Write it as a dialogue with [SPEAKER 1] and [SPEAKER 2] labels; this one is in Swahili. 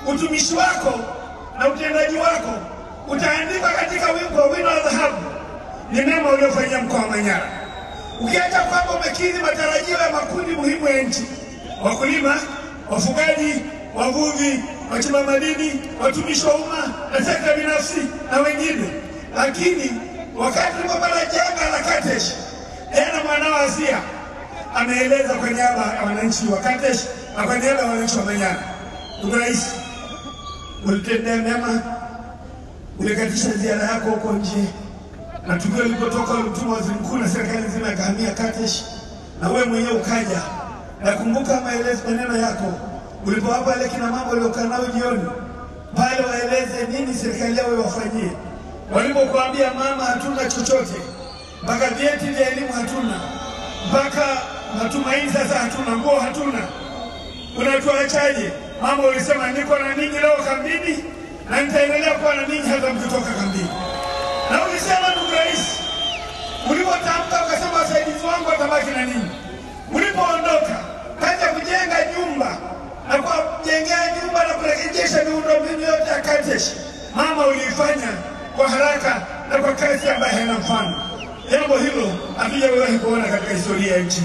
[SPEAKER 1] utumishi wako na utendaji wako utaandikwa katika wimbo wa wino wa dhahabu. Ni mema uliofanyia mkoa wa Manyara. Ukiacha kwamba umekidhi matarajio ya makundi muhimu ya nchi: wakulima, wafugaji, wavuvi, wachimba madini, watumishi wa umma na sekta binafsi na wengine. Lakini wakati tulipopata janga la Katesh, jana mwanao Asia ameeleza kwa niaba ya wananchi wa Katesh na kwa niaba ya wananchi wa Manyara: ndugu Rais, ulitendea mema, ulikatisha ziara yako huko nje, na tukio lilipotoka ulituma waziri mkuu na serikali nzima ikahamia Katesh, na wewe mwenyewe ukaja. Nakumbuka maneno yako ulipowapa ile kina mambo waliokaa nao jioni pale, waeleze nini serikali yao iwafanyie. Walipokuambia mama, hatuna chochote, mpaka vyeti vya elimu hatuna, mpaka matumaini sasa hatuna, nguo hatuna, unatuachaje? Mama ulisema niko na ninyi leo kambini na nitaendelea kuwa na ninyi hata mkitoka kambini. Na ulisema ndugu Rais, ulipotamka ukasema wasaidizi wangu watabaki na ninyi. Ulipoondoka kaja kujenga nyumba na kujengea nyumba na kurejesha miundombinu yote ya Katesh. Mama uliifanya kwa haraka na kwa kasi ambayo haina mfano. Jambo hilo hatujawahi kuona katika historia ya nchi.